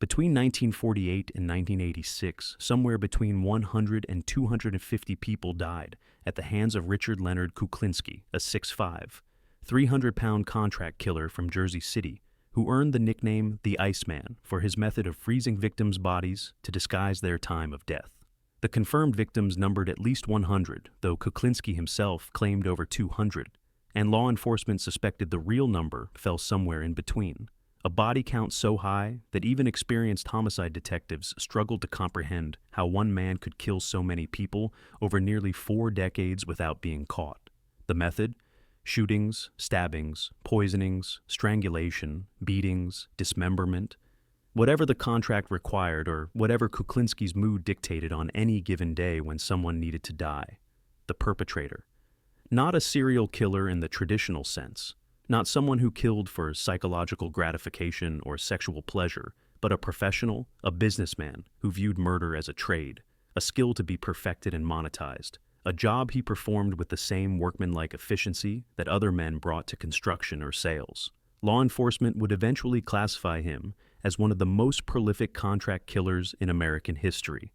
Between 1948 and 1986, somewhere between 100 and 250 people died at the hands of Richard Leonard Kuklinski, a 6'5", 300-pound contract killer from Jersey City, who earned the nickname the Iceman for his method of freezing victims' bodies to disguise their time of death. The confirmed victims numbered at least 100, though Kuklinski himself claimed over 200, and law enforcement suspected the real number fell somewhere in between. A body count so high that even experienced homicide detectives struggled to comprehend how one man could kill so many people over nearly 4 decades without being caught. The method? Shootings, stabbings, poisonings, strangulation, beatings, dismemberment. Whatever the contract required or whatever Kuklinski's mood dictated on any given day when someone needed to die. The perpetrator. Not a serial killer in the traditional sense. Not someone who killed for psychological gratification or sexual pleasure, but a professional, a businessman who viewed murder as a trade, a skill to be perfected and monetized, a job he performed with the same workmanlike efficiency that other men brought to construction or sales. Law enforcement would eventually classify him as one of the most prolific contract killers in American history,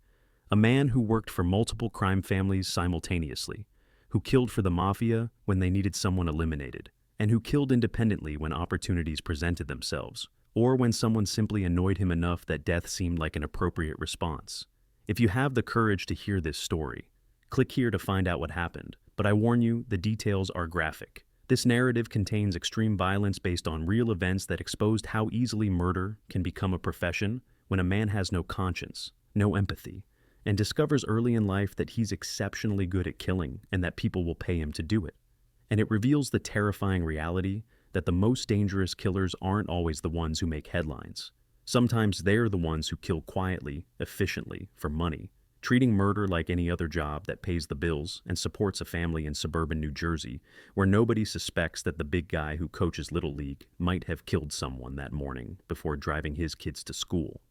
a man who worked for multiple crime families simultaneously, who killed for the Mafia when they needed someone eliminated, and who killed independently when opportunities presented themselves, or when someone simply annoyed him enough that death seemed like an appropriate response. If you have the courage to hear this story, click here to find out what happened, but I warn you, the details are graphic. This narrative contains extreme violence based on real events that exposed how easily murder can become a profession when a man has no conscience, no empathy, and discovers early in life that he's exceptionally good at killing and that people will pay him to do it. And it reveals the terrifying reality that the most dangerous killers aren't always the ones who make headlines. Sometimes they're the ones who kill quietly, efficiently, for money, treating murder like any other job that pays the bills and supports a family in suburban New Jersey, where nobody suspects that the big guy who coaches Little League might have killed someone that morning before driving his kids to school.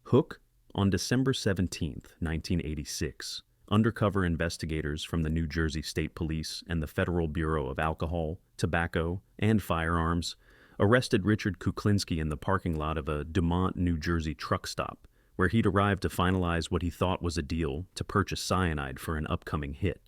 Hook, on December 17, 1986. Undercover investigators from the New Jersey State Police and the Federal Bureau of Alcohol, Tobacco, and Firearms arrested Richard Kuklinski in the parking lot of a Dumont, New Jersey truck stop, where he'd arrived to finalize what he thought was a deal to purchase cyanide for an upcoming hit.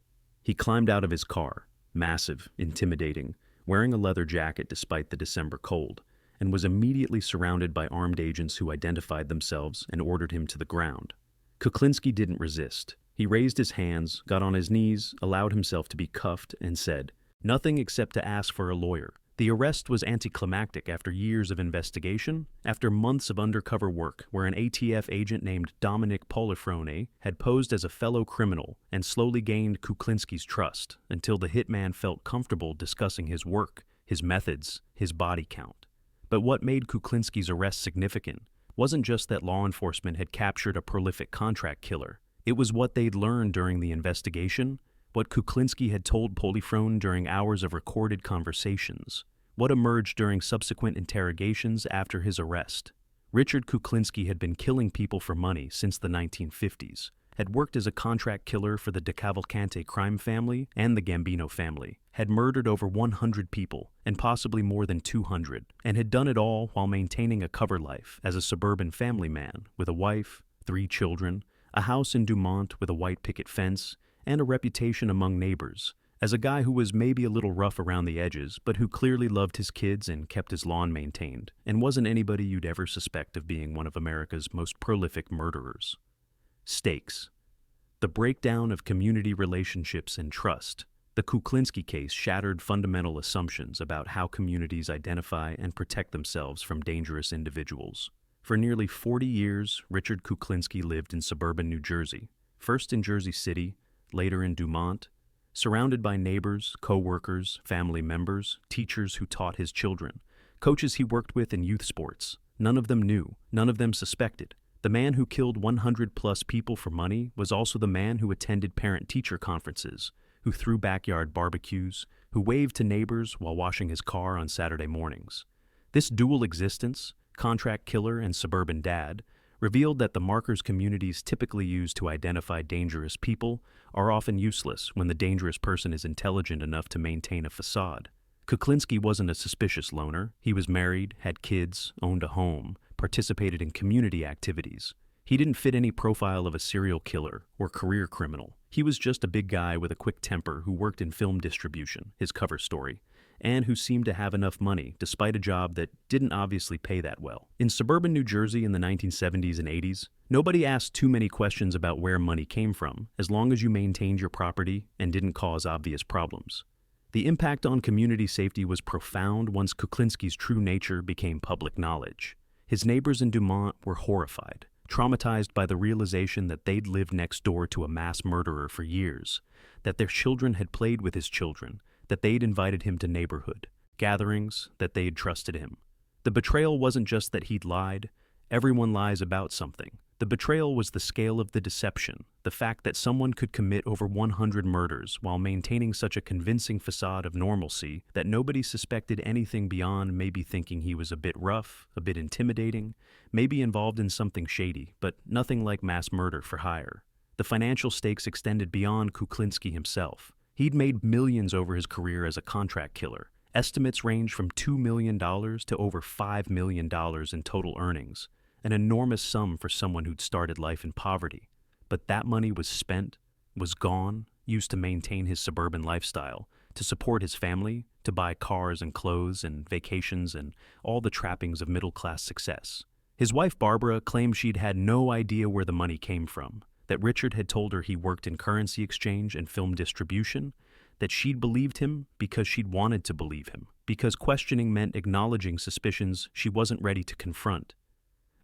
He climbed out of his car, massive, intimidating, wearing a leather jacket despite the December cold, and was immediately surrounded by armed agents who identified themselves and ordered him to the ground. Kuklinski didn't resist. He raised his hands, got on his knees, allowed himself to be cuffed, and said, "Nothing except to ask for a lawyer." The arrest was anticlimactic after years of investigation, after months of undercover work where an ATF agent named Dominic Polifrone had posed as a fellow criminal and slowly gained Kuklinski's trust until the hitman felt comfortable discussing his work, his methods, his body count. But what made Kuklinski's arrest significant wasn't just that law enforcement had captured a prolific contract killer. It was what they'd learned during the investigation, what Kuklinski had told Polifrone during hours of recorded conversations, what emerged during subsequent interrogations after his arrest. Richard Kuklinski had been killing people for money since the 1950s, had worked as a contract killer for the DeCavalcante crime family and the Gambino family, had murdered over 100 people, and possibly more than 200, and had done it all while maintaining a cover life as a suburban family man with a wife, 3 children, a house in Dumont with a white picket fence, and a reputation among neighbors as a guy who was maybe a little rough around the edges, but who clearly loved his kids and kept his lawn maintained, and wasn't anybody you'd ever suspect of being one of America's most prolific murderers. Stakes. The breakdown of community relationships and trust. The Kuklinski case shattered fundamental assumptions about how communities identify and protect themselves from dangerous individuals. For nearly 40 years, Richard Kuklinski lived in suburban New Jersey, first in Jersey City, later in Dumont, surrounded by neighbors, co-workers, family members, teachers who taught his children, coaches he worked with in youth sports. None of them knew, none of them suspected. The man who killed 100-plus people for money was also the man who attended parent-teacher conferences, who threw backyard barbecues, who waved to neighbors while washing his car on Saturday mornings. This dual existence, contract killer and suburban dad, revealed that the markers communities typically use to identify dangerous people are often useless when the dangerous person is intelligent enough to maintain a facade. Kuklinski wasn't a suspicious loner. He was married, had kids, owned a home, participated in community activities. He didn't fit any profile of a serial killer or career criminal. He was just a big guy with a quick temper who worked in film distribution, his cover story, and who seemed to have enough money despite a job that didn't obviously pay that well. In suburban New Jersey in the 1970s and 80s, nobody asked too many questions about where money came from, as long as you maintained your property and didn't cause obvious problems. The impact on community safety was profound once Kuklinski's true nature became public knowledge. His neighbors in Dumont were horrified, traumatized by the realization that they'd lived next door to a mass murderer for years, that their children had played with his children, that they'd invited him to neighborhood gatherings, that they'd trusted him. The betrayal wasn't just that he'd lied. Everyone lies about something. The betrayal was the scale of the deception, the fact that someone could commit over 100 murders while maintaining such a convincing facade of normalcy that nobody suspected anything beyond maybe thinking he was a bit rough, a bit intimidating, maybe involved in something shady, but nothing like mass murder for hire. The financial stakes extended beyond Kuklinski himself. He'd made millions over his career as a contract killer. Estimates range from $2 million to over $5 million in total earnings, an enormous sum for someone who'd started life in poverty. But that money was spent, was gone, used to maintain his suburban lifestyle, to support his family, to buy cars and clothes and vacations and all the trappings of middle-class success. His wife Barbara claimed she'd had no idea where the money came from, that Richard had told her he worked in currency exchange and film distribution, that she'd believed him because she'd wanted to believe him, because questioning meant acknowledging suspicions she wasn't ready to confront.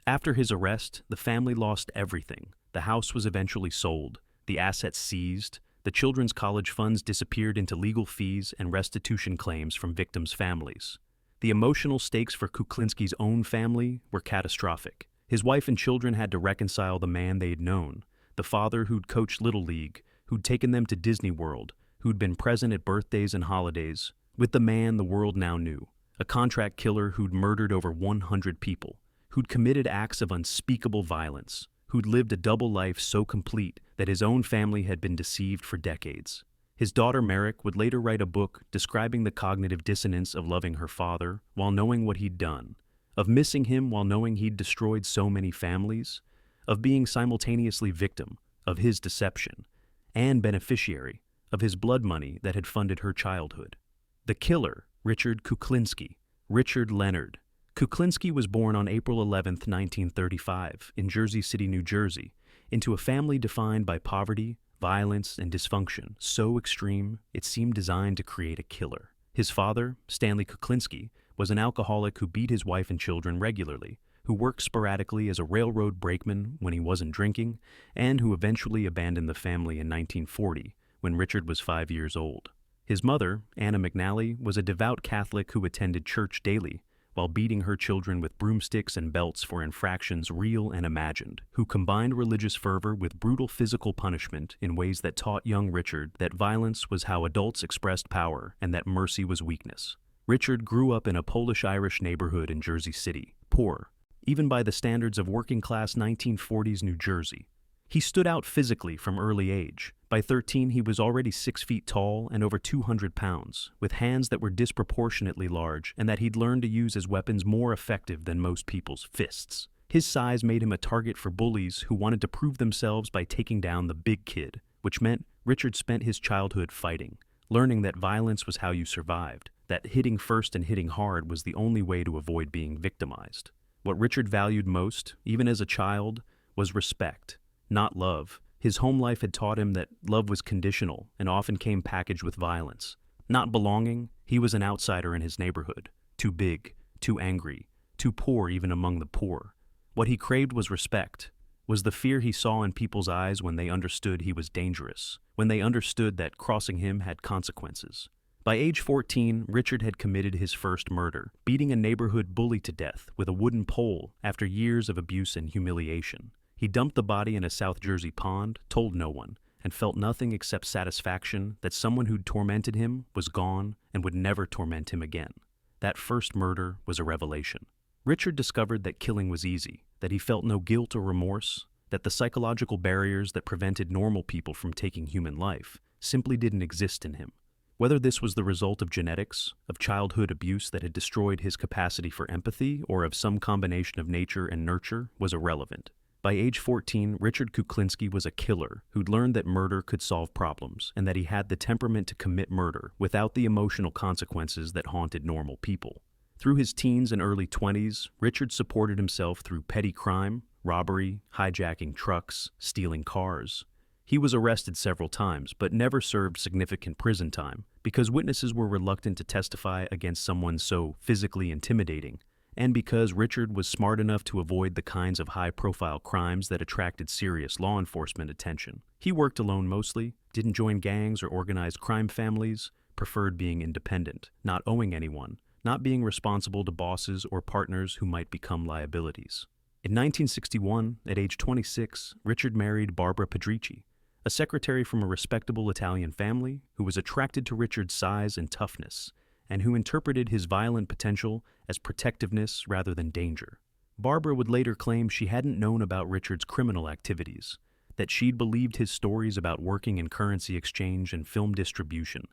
After his arrest, the family lost everything. The house was eventually sold, the assets seized, the children's college funds disappeared into legal fees and restitution claims from victims' families. The emotional stakes for Kuklinski's own family were catastrophic. His wife and children had to reconcile the man they'd known, the father who'd coached Little League, who'd taken them to Disney World, who'd been present at birthdays and holidays, with the man the world now knew, a contract killer who'd murdered over 100 people, who'd committed acts of unspeakable violence, who'd lived a double life so complete that his own family had been deceived for decades. His daughter Merrick would later write a book describing the cognitive dissonance of loving her father while knowing what he'd done, of missing him while knowing he'd destroyed so many families, of being simultaneously victim of his deception and beneficiary of his blood money that had funded her childhood. The killer, Richard Kuklinski, Richard Leonard. Kuklinski was born on April 11, 1935, in Jersey City, New Jersey, into a family defined by poverty, violence, and dysfunction so extreme it seemed designed to create a killer. His father, Stanley Kuklinski, was an alcoholic who beat his wife and children regularly, who worked sporadically as a railroad brakeman when he wasn't drinking, and who eventually abandoned the family in 1940, when Richard was 5 years old. His mother, Anna McNally, was a devout Catholic who attended church daily, while beating her children with broomsticks and belts for infractions real and imagined, who combined religious fervor with brutal physical punishment in ways that taught young Richard that violence was how adults expressed power and that mercy was weakness. Richard grew up in a Polish-Irish neighborhood in Jersey City, poor, even by the standards of working-class 1940s New Jersey. He stood out physically from early age. By 13, he was already 6 feet tall and over 200 pounds, with hands that were disproportionately large and that he'd learned to use as weapons more effective than most people's fists. His size made him a target for bullies who wanted to prove themselves by taking down the big kid, which meant Richard spent his childhood fighting, learning that violence was how you survived, that hitting first and hitting hard was the only way to avoid being victimized. What Richard valued most, even as a child, was respect, not love. His home life had taught him that love was conditional and often came packaged with violence. Not belonging, he was an outsider in his neighborhood, too big, too angry, too poor even among the poor. What he craved was respect, was the fear he saw in people's eyes when they understood he was dangerous, when they understood that crossing him had consequences. By age 14, Richard had committed his first murder, beating a neighborhood bully to death with a wooden pole after years of abuse and humiliation. He dumped the body in a South Jersey pond, told no one, and felt nothing except satisfaction that someone who'd tormented him was gone and would never torment him again. That first murder was a revelation. Richard discovered that killing was easy, that he felt no guilt or remorse, that the psychological barriers that prevented normal people from taking human life simply didn't exist in him. Whether this was the result of genetics, of childhood abuse that had destroyed his capacity for empathy, or of some combination of nature and nurture, was irrelevant. By age 14, Richard Kuklinski was a killer who'd learned that murder could solve problems and that he had the temperament to commit murder without the emotional consequences that haunted normal people. Through his teens and early 20s, Richard supported himself through petty crime, robbery, hijacking trucks, stealing cars. He was arrested several times, but never served significant prison time because witnesses were reluctant to testify against someone so physically intimidating, and because Richard was smart enough to avoid the kinds of high-profile crimes that attracted serious law enforcement attention. He worked alone mostly, didn't join gangs or organized crime families, preferred being independent, not owing anyone, not being responsible to bosses or partners who might become liabilities. In 1961, at age 26, Richard married Barbara Pedrici, a secretary from a respectable Italian family who was attracted to Richard's size and toughness, and who interpreted his violent potential as protectiveness rather than danger. Barbara would later claim she hadn't known about Richard's criminal activities, that she'd believed his stories about working in currency exchange and film distribution,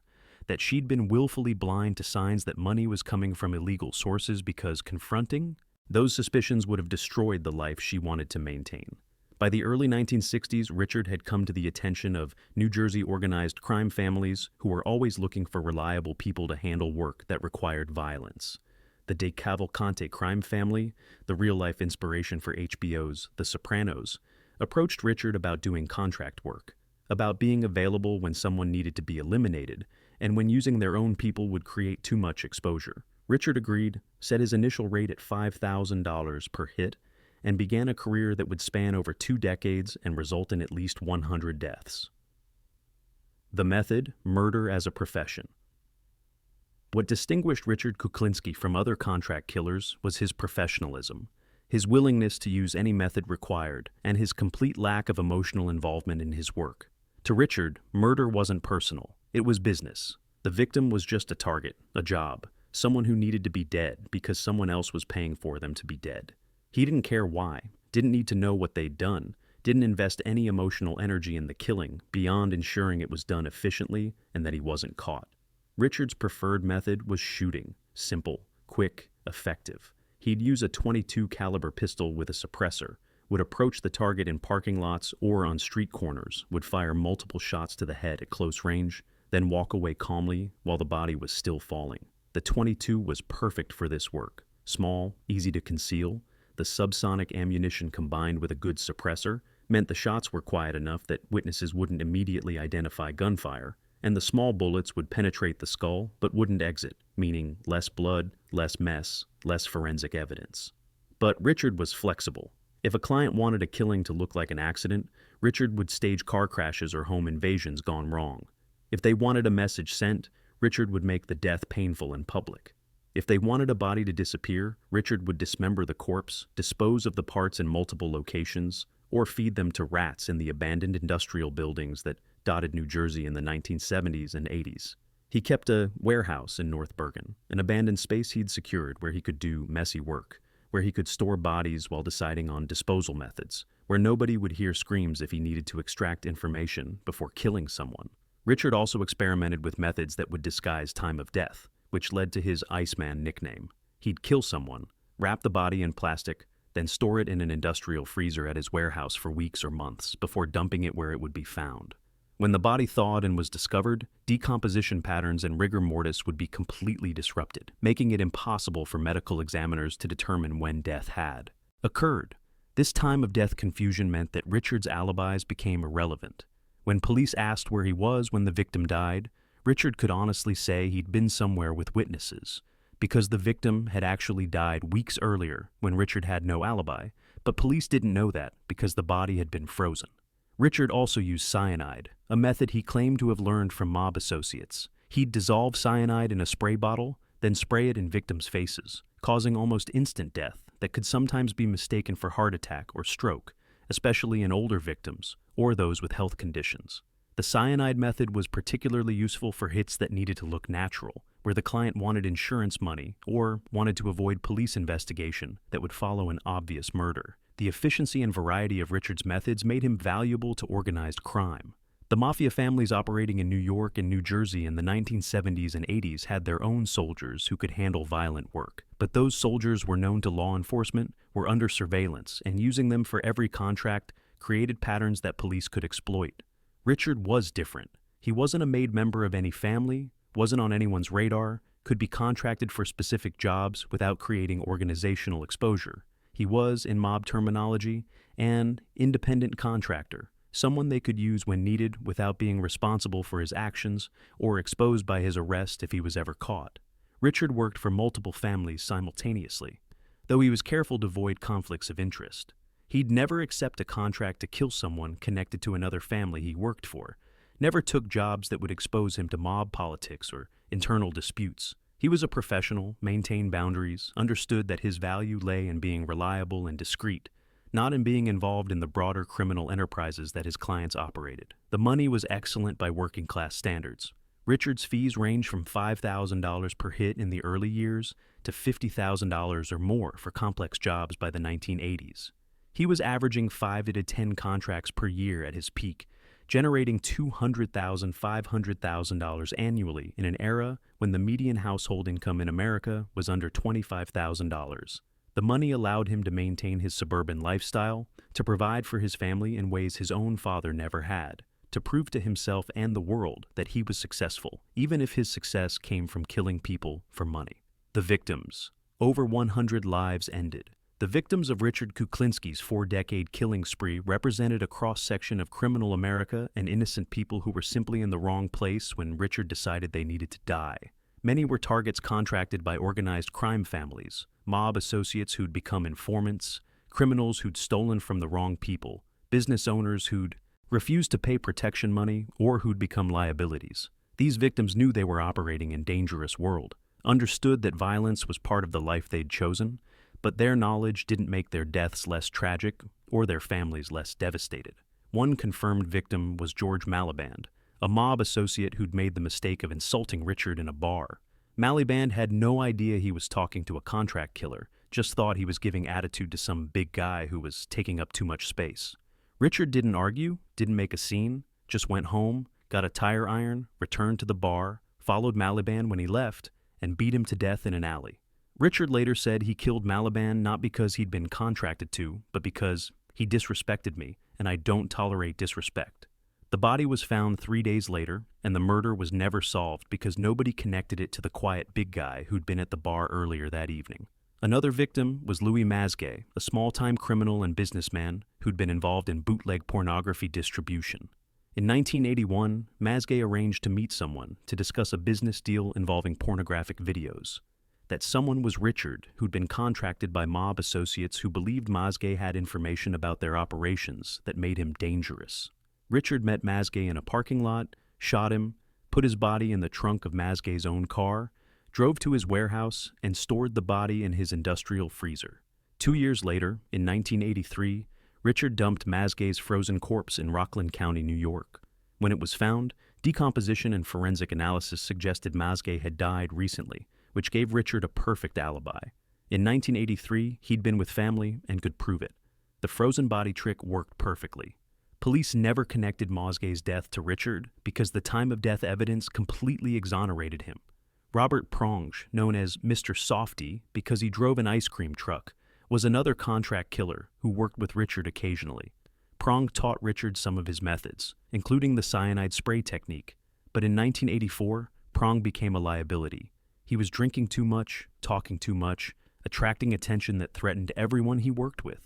that she'd been willfully blind to signs that money was coming from illegal sources because confronting those suspicions would have destroyed the life she wanted to maintain. By the early 1960s, Richard had come to the attention of New Jersey organized crime families who were always looking for reliable people to handle work that required violence. The De Cavalcante crime family, the real-life inspiration for HBO's The Sopranos, approached Richard about doing contract work, about being available when someone needed to be eliminated, and when using their own people would create too much exposure. Richard agreed, set his initial rate at $5,000 per hit, and began a career that would span over 2 decades and result in at least 100 deaths. The method, murder as a profession. What distinguished Richard Kuklinski from other contract killers was his professionalism, his willingness to use any method required, and his complete lack of emotional involvement in his work. To Richard, murder wasn't personal, it was business. The victim was just a target, a job, someone who needed to be dead because someone else was paying for them to be dead. He didn't care why, didn't need to know what they'd done, didn't invest any emotional energy in the killing beyond ensuring it was done efficiently and that he wasn't caught. Richard's preferred method was shooting, simple, quick, effective. He'd use a .22 caliber pistol with a suppressor, would approach the target in parking lots or on street corners, would fire multiple shots to the head at close range, then walk away calmly while the body was still falling. The .22 was perfect for this work. Small, easy to conceal. The subsonic ammunition combined with a good suppressor meant the shots were quiet enough that witnesses wouldn't immediately identify gunfire, and the small bullets would penetrate the skull but wouldn't exit, meaning less blood, less mess, less forensic evidence. But Richard was flexible. If a client wanted a killing to look like an accident, Richard would stage car crashes or home invasions gone wrong. If they wanted a message sent, Richard would make the death painful in public. If they wanted a body to disappear, Richard would dismember the corpse, dispose of the parts in multiple locations, or feed them to rats in the abandoned industrial buildings that dotted New Jersey in the 1970s and 80s. He kept a warehouse in North Bergen, an abandoned space he'd secured where he could do messy work, where he could store bodies while deciding on disposal methods, where nobody would hear screams if he needed to extract information before killing someone. Richard also experimented with methods that would disguise time of death, which led to his Iceman nickname. He'd kill someone, wrap the body in plastic, then store it in an industrial freezer at his warehouse for weeks or months before dumping it where it would be found. When the body thawed and was discovered, decomposition patterns and rigor mortis would be completely disrupted, making it impossible for medical examiners to determine when death had occurred. This time of death confusion meant that Richard's alibis became irrelevant. When police asked where he was when the victim died, Richard could honestly say he'd been somewhere with witnesses, because the victim had actually died weeks earlier when Richard had no alibi, but police didn't know that because the body had been frozen. Richard also used cyanide, a method he claimed to have learned from mob associates. He'd dissolve cyanide in a spray bottle, then spray it in victims' faces, causing almost instant death that could sometimes be mistaken for heart attack or stroke, especially in older victims or those with health conditions. The cyanide method was particularly useful for hits that needed to look natural, where the client wanted insurance money or wanted to avoid police investigation that would follow an obvious murder. The efficiency and variety of Richard's methods made him valuable to organized crime. The Mafia families operating in New York and New Jersey in the 1970s and 80s had their own soldiers who could handle violent work. But those soldiers were known to law enforcement, were under surveillance, and using them for every contract created patterns that police could exploit. Richard was different. He wasn't a made member of any family, wasn't on anyone's radar, could be contracted for specific jobs without creating organizational exposure. He was, in mob terminology, an independent contractor, someone they could use when needed without being responsible for his actions or exposed by his arrest if he was ever caught. Richard worked for multiple families simultaneously, though he was careful to avoid conflicts of interest. He'd never accept a contract to kill someone connected to another family he worked for, never took jobs that would expose him to mob politics or internal disputes. He was a professional, maintained boundaries, understood that his value lay in being reliable and discreet, not in being involved in the broader criminal enterprises that his clients operated. The money was excellent by working-class standards. Richard's fees range from $5,000 per hit in the early years to $50,000 or more for complex jobs by the 1980s. He was averaging 5 to 10 contracts per year at his peak, generating $200,000, $500,000 annually in an era when the median household income in America was under $25,000. The money allowed him to maintain his suburban lifestyle, to provide for his family in ways his own father never had, to prove to himself and the world that he was successful, even if his success came from killing people for money. The victims. Over 100 lives ended. The victims of Richard Kuklinski's 4-decade killing spree represented a cross-section of criminal America and innocent people who were simply in the wrong place when Richard decided they needed to die. Many were targets contracted by organized crime families, mob associates who'd become informants, criminals who'd stolen from the wrong people, business owners who'd refused to pay protection money, or who'd become liabilities. These victims knew they were operating in a dangerous world, understood that violence was part of the life they'd chosen, but their knowledge didn't make their deaths less tragic or their families less devastated. One confirmed victim was George Maliband, a mob associate who'd made the mistake of insulting Richard in a bar. Maliband had no idea he was talking to a contract killer, just thought he was giving attitude to some big guy who was taking up too much space. Richard didn't argue, didn't make a scene, just went home, got a tire iron, returned to the bar, followed Maliband when he left, and beat him to death in an alley. Richard later said he killed Maliband not because he'd been contracted to, but because he disrespected me, and I don't tolerate disrespect. The body was found 3 days later, and the murder was never solved because nobody connected it to the quiet big guy who'd been at the bar earlier that evening. Another victim was Louis Mazgay, a small-time criminal and businessman who'd been involved in bootleg pornography distribution. In 1981, Mazgay arranged to meet someone to discuss a business deal involving pornographic videos. That someone was Richard, who'd been contracted by mob associates who believed Mazgay had information about their operations that made him dangerous. Richard met Mazgay in a parking lot, shot him, put his body in the trunk of Mazgay's own car, drove to his warehouse, and stored the body in his industrial freezer. 2 years later, in 1983, Richard dumped Mazgay's frozen corpse in Rockland County, New York. When it was found, decomposition and forensic analysis suggested Mazgay had died recently, which gave Richard a perfect alibi. In 1983, he'd been with family and could prove it. The frozen body trick worked perfectly. Police never connected Mazgay's death to Richard because the time-of-death evidence completely exonerated him. Robert Pronge, known as Mr. Softy because he drove an ice cream truck, was another contract killer who worked with Richard occasionally. Prong taught Richard some of his methods, including the cyanide spray technique, but in 1984, Prong became a liability. He was drinking too much, talking too much, attracting attention that threatened everyone he worked with.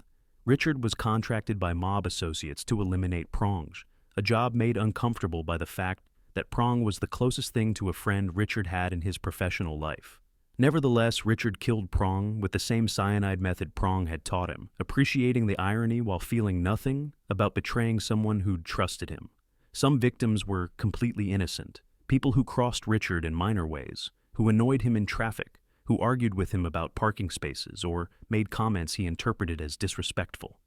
Richard was contracted by mob associates to eliminate Pronge, a job made uncomfortable by the fact that Prong was the closest thing to a friend Richard had in his professional life. Nevertheless, Richard killed Prong with the same cyanide method Prong had taught him, appreciating the irony while feeling nothing about betraying someone who'd trusted him. Some victims were completely innocent, people who crossed Richard in minor ways, who annoyed him in traffic, who argued with him about parking spaces or made comments he interpreted as disrespectful.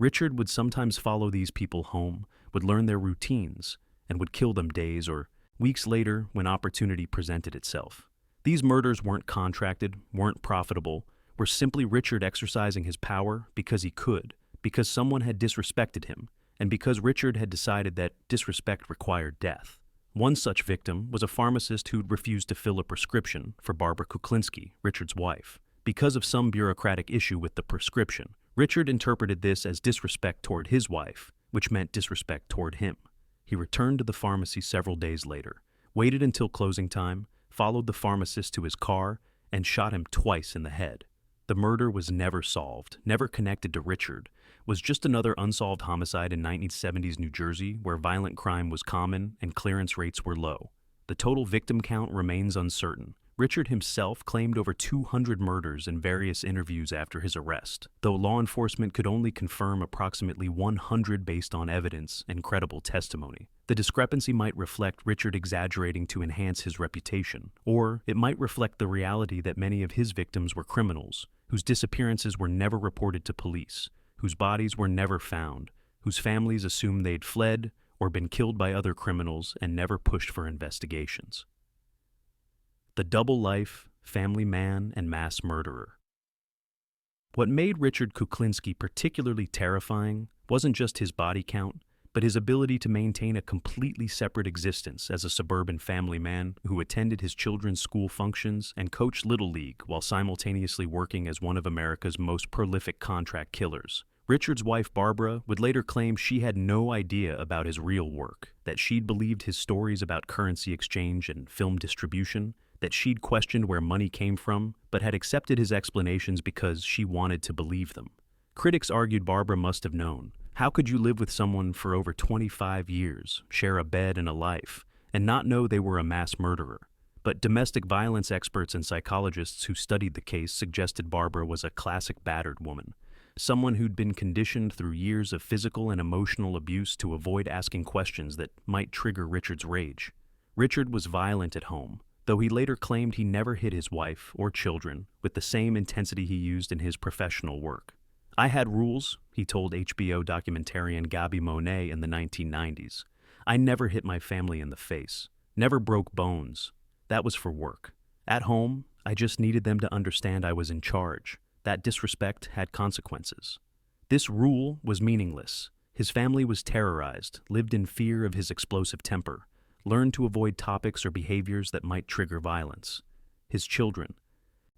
Richard would sometimes follow these people home, would learn their routines, and would kill them days or weeks later when opportunity presented itself. These murders weren't contracted, weren't profitable, were simply Richard exercising his power because he could, because someone had disrespected him, and because Richard had decided that disrespect required death. One such victim was a pharmacist who'd refused to fill a prescription for Barbara Kuklinski, Richard's wife. Because of some bureaucratic issue with the prescription, Richard interpreted this as disrespect toward his wife, which meant disrespect toward him. He returned to the pharmacy several days later, waited until closing time, followed the pharmacist to his car, and shot him twice in the head. The murder was never solved, never connected to Richard, was just another unsolved homicide in 1970s New Jersey where violent crime was common and clearance rates were low. The total victim count remains uncertain. Richard himself claimed over 200 murders in various interviews after his arrest, though law enforcement could only confirm approximately 100 based on evidence and credible testimony. The discrepancy might reflect Richard exaggerating to enhance his reputation, or it might reflect the reality that many of his victims were criminals, whose disappearances were never reported to police, whose bodies were never found, whose families assumed they'd fled or been killed by other criminals and never pushed for investigations. The double life, family man, and mass murderer. What made Richard Kuklinski particularly terrifying wasn't just his body count, but his ability to maintain a completely separate existence as a suburban family man who attended his children's school functions and coached Little League while simultaneously working as one of America's most prolific contract killers. Richard's wife Barbara would later claim she had no idea about his real work, that she'd believed his stories about currency exchange and film distribution, that she'd questioned where money came from, but had accepted his explanations because she wanted to believe them. Critics argued Barbara must have known. How could you live with someone for over 25 years, share a bed and a life, and not know they were a mass murderer? But domestic violence experts and psychologists who studied the case suggested Barbara was a classic battered woman, someone who'd been conditioned through years of physical and emotional abuse to avoid asking questions that might trigger Richard's rage. Richard was violent at home, though he later claimed he never hit his wife or children with the same intensity he used in his professional work. I had rules, he told HBO documentarian Gabi Monet in the 1990s. I never hit my family in the face, never broke bones. That was for work. At home, I just needed them to understand I was in charge. That disrespect had consequences. This rule was meaningless. His family was terrorized, lived in fear of his explosive temper, learned to avoid topics or behaviors that might trigger violence. His children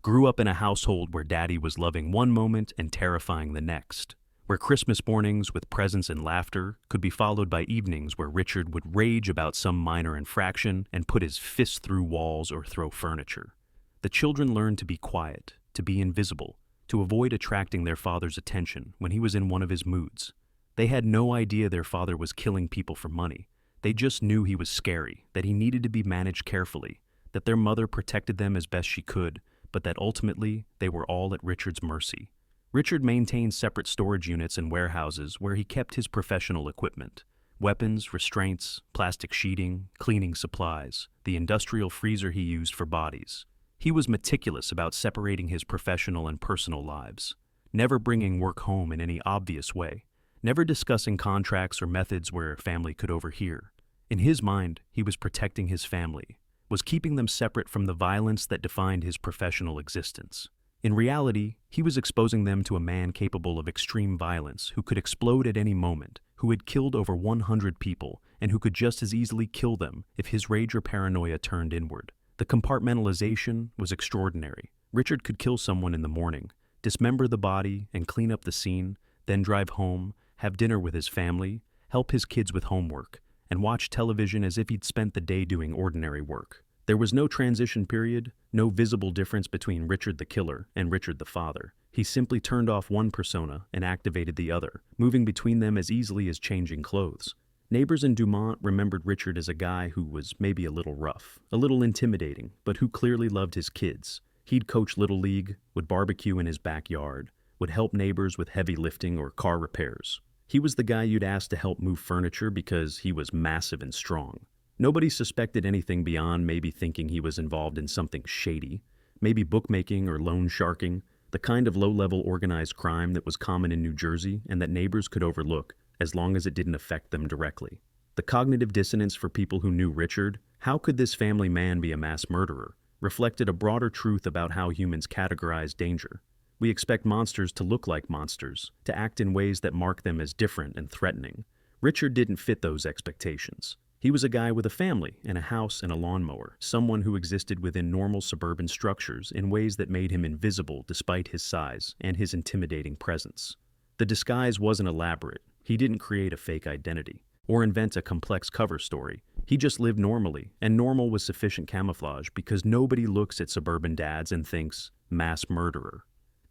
grew up in a household where Daddy was loving one moment and terrifying the next, where Christmas mornings with presents and laughter could be followed by evenings where Richard would rage about some minor infraction and put his fist through walls or throw furniture. The children learned to be quiet, to be invisible, to avoid attracting their father's attention when he was in one of his moods. They had no idea their father was killing people for money. They just knew he was scary, that he needed to be managed carefully, that their mother protected them as best she could, but that ultimately they were all at Richard's mercy. Richard maintained separate storage units and warehouses where he kept his professional equipment: weapons, restraints, plastic sheeting, cleaning supplies, the industrial freezer he used for bodies. He was meticulous about separating his professional and personal lives, never bringing work home in any obvious way, never discussing contracts or methods where family could overhear. In his mind, he was protecting his family, was keeping them separate from the violence that defined his professional existence. In reality, he was exposing them to a man capable of extreme violence who could explode at any moment, who had killed over 100 people, and who could just as easily kill them if his rage or paranoia turned inward. The compartmentalization was extraordinary. Richard could kill someone in the morning, dismember the body and clean up the scene, then drive home, have dinner with his family, help his kids with homework, and watch television as if he'd spent the day doing ordinary work. There was no transition period, no visible difference between Richard the killer and Richard the father. He simply turned off one persona and activated the other, moving between them as easily as changing clothes. Neighbors in Dumont remembered Richard as a guy who was maybe a little rough, a little intimidating, but who clearly loved his kids. He'd coach Little League, would barbecue in his backyard, would help neighbors with heavy lifting or car repairs. He was the guy you'd ask to help move furniture because he was massive and strong. Nobody suspected anything beyond maybe thinking he was involved in something shady, maybe bookmaking or loan sharking, the kind of low-level organized crime that was common in New Jersey and that neighbors could overlook as long as it didn't affect them directly. The cognitive dissonance for people who knew Richard, how could this family man be a mass murderer, reflected a broader truth about how humans categorize danger. We expect monsters to look like monsters, to act in ways that mark them as different and threatening. Richard didn't fit those expectations. He was a guy with a family and a house and a lawnmower, someone who existed within normal suburban structures in ways that made him invisible despite his size and his intimidating presence. The disguise wasn't elaborate. He didn't create a fake identity or invent a complex cover story. He just lived normally, and normal was sufficient camouflage because nobody looks at suburban dads and thinks, mass murderer.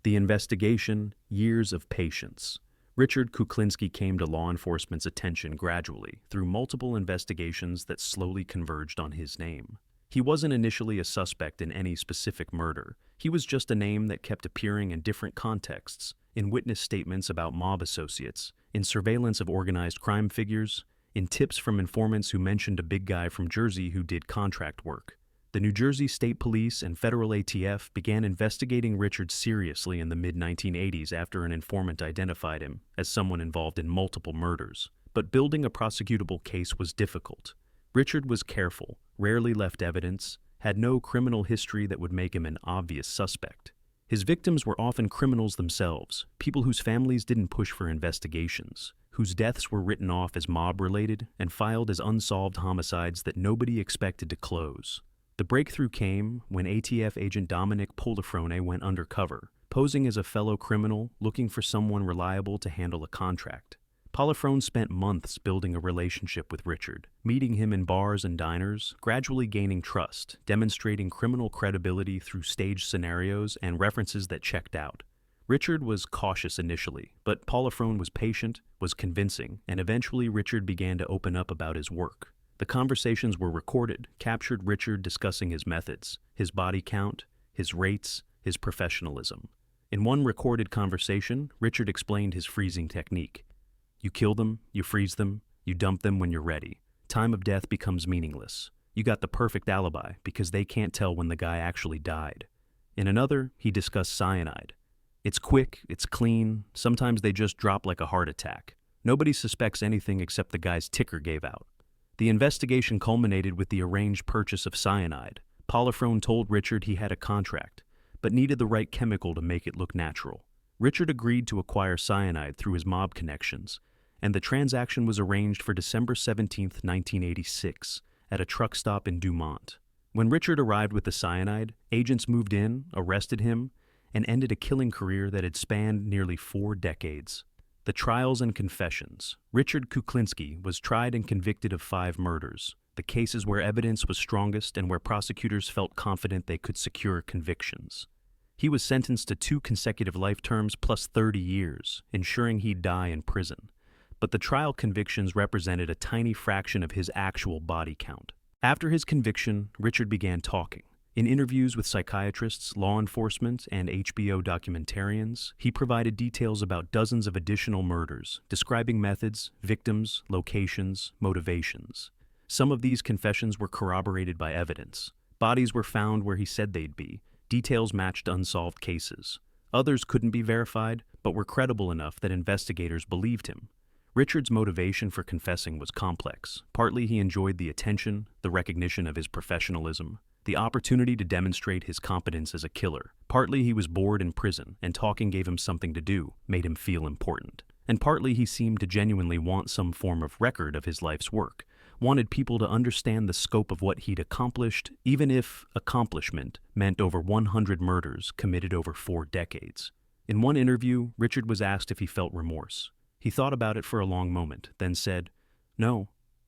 The investigation, years of patience. Richard Kuklinski came to law enforcement's attention gradually through multiple investigations that slowly converged on his name. He wasn't initially a suspect in any specific murder. He was just a name that kept appearing in different contexts, in witness statements about mob associates, in surveillance of organized crime figures, in tips from informants who mentioned a big guy from Jersey who did contract work. The New Jersey State Police and federal ATF began investigating Richard seriously in the mid-1980s after an informant identified him as someone involved in multiple murders. But building a prosecutable case was difficult. Richard was careful, rarely left evidence, had no criminal history that would make him an obvious suspect. His victims were often criminals themselves, people whose families didn't push for investigations, whose deaths were written off as mob-related and filed as unsolved homicides that nobody expected to close. The breakthrough came when ATF agent Dominic Polifrone went undercover, posing as a fellow criminal looking for someone reliable to handle a contract. Polifrone spent months building a relationship with Richard, meeting him in bars and diners, gradually gaining trust, demonstrating criminal credibility through staged scenarios and references that checked out. Richard was cautious initially, but Polifrone was patient, was convincing, and eventually Richard began to open up about his work. The conversations were recorded, captured Richard discussing his methods, his body count, his rates, his professionalism. In one recorded conversation, Richard explained his freezing technique. You kill them, you freeze them, you dump them when you're ready. Time of death becomes meaningless. You got the perfect alibi because they can't tell when the guy actually died. In another, he discussed cyanide. It's quick, it's clean, sometimes they just drop like a heart attack. Nobody suspects anything except the guy's ticker gave out. The investigation culminated with the arranged purchase of cyanide. Polifrone told Richard he had a contract, but needed the right chemical to make it look natural. Richard agreed to acquire cyanide through his mob connections, and the transaction was arranged for December 17, 1986, at a truck stop in Dumont. When Richard arrived with the cyanide, agents moved in, arrested him, and ended a killing career that had spanned nearly 4 decades. The trials and confessions. Richard Kuklinski was tried and convicted of 5 murders, the cases where evidence was strongest and where prosecutors felt confident they could secure convictions. He was sentenced to 2 consecutive life terms plus 30 years, ensuring he'd die in prison. But the trial convictions represented a tiny fraction of his actual body count. After his conviction, Richard began talking. In interviews with psychiatrists, law enforcement, and HBO documentarians, he provided details about dozens of additional murders, describing methods, victims, locations, motivations. Some of these confessions were corroborated by evidence. Bodies were found where he said they'd be. Details matched unsolved cases. Others couldn't be verified, but were credible enough that investigators believed him. Richard's motivation for confessing was complex. Partly he enjoyed the attention, the recognition of his professionalism, the opportunity to demonstrate his competence as a killer. Partly he was bored in prison, and talking gave him something to do, made him feel important. And partly he seemed to genuinely want some form of record of his life's work, wanted people to understand the scope of what he'd accomplished, even if accomplishment meant over 100 murders committed over 4 decades. In one interview, Richard was asked if he felt remorse. He thought about it for a long moment, then said, "No,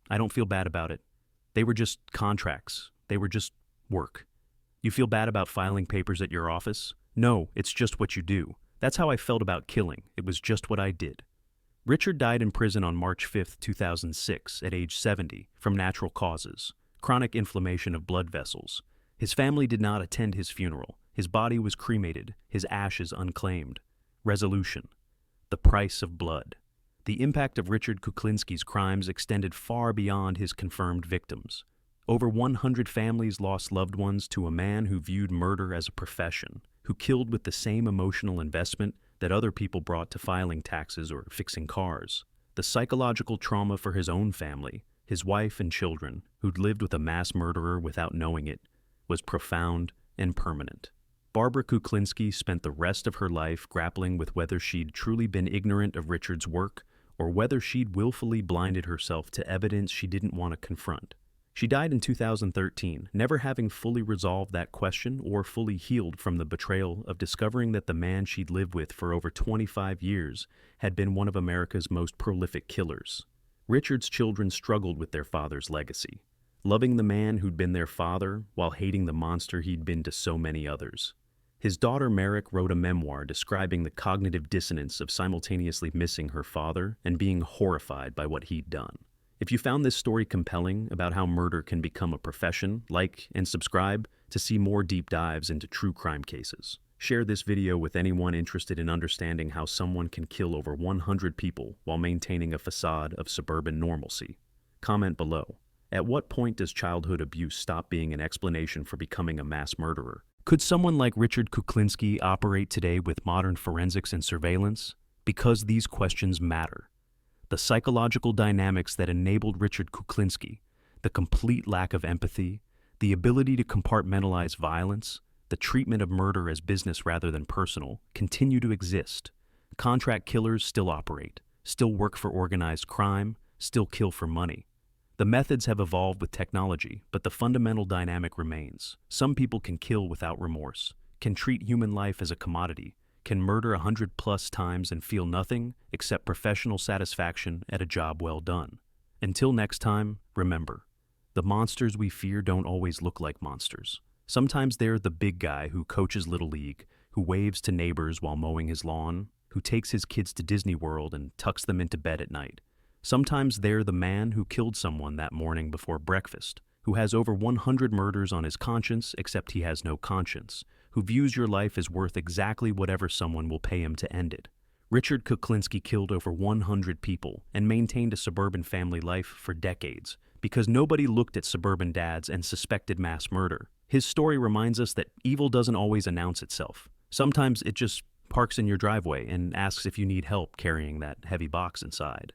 I don't feel bad about it. They were just contracts. They were just work. You feel bad about filing papers at your office? No, it's just what you do. That's how I felt about killing. It was just what I did." Richard died in prison on March 5, 2006, at age 70, from natural causes, chronic inflammation of blood vessels. His family did not attend his funeral. His body was cremated, his ashes unclaimed. Resolution: the price of blood. The impact of Richard Kuklinski's crimes extended far beyond his confirmed victims. Over 100 families lost loved ones to a man who viewed murder as a profession, who killed with the same emotional investment that other people brought to filing taxes or fixing cars. The psychological trauma for his own family, his wife and children, who'd lived with a mass murderer without knowing it, was profound and permanent. Barbara Kuklinski spent the rest of her life grappling with whether she'd truly been ignorant of Richard's work or whether she'd willfully blinded herself to evidence she didn't want to confront. She died in 2013, never having fully resolved that question or fully healed from the betrayal of discovering that the man she'd lived with for over 25 years had been one of America's most prolific killers. Richard's children struggled with their father's legacy, loving the man who'd been their father while hating the monster he'd been to so many others. His daughter Merrick wrote a memoir describing the cognitive dissonance of simultaneously missing her father and being horrified by what he'd done. If you found this story compelling about how murder can become a profession, like and subscribe to see more deep dives into true crime cases. Share this video with anyone interested in understanding how someone can kill over 100 people while maintaining a facade of suburban normalcy. Comment below. At what point does childhood abuse stop being an explanation for becoming a mass murderer? Could someone like Richard Kuklinski operate today with modern forensics and surveillance? Because these questions matter. The psychological dynamics that enabled Richard Kuklinski, the complete lack of empathy, the ability to compartmentalize violence, the treatment of murder as business rather than personal, continue to exist. Contract killers still operate, still work for organized crime, still kill for money. The methods have evolved with technology, but the fundamental dynamic remains. Some people can kill without remorse, can treat human life as a commodity, can murder 100+ times and feel nothing except professional satisfaction at a job well done. Until next time, remember, the monsters we fear don't always look like monsters. Sometimes they're the big guy who coaches Little League, who waves to neighbors while mowing his lawn, who takes his kids to Disney World and tucks them into bed at night. Sometimes they're the man who killed someone that morning before breakfast, who has over 100 murders on his conscience except he has no conscience, who views your life as worth exactly whatever someone will pay him to end it. Richard Kuklinski killed over 100 people and maintained a suburban family life for decades because nobody looked at suburban dads and suspected mass murder. His story reminds us that evil doesn't always announce itself. Sometimes it just parks in your driveway and asks if you need help carrying that heavy box inside.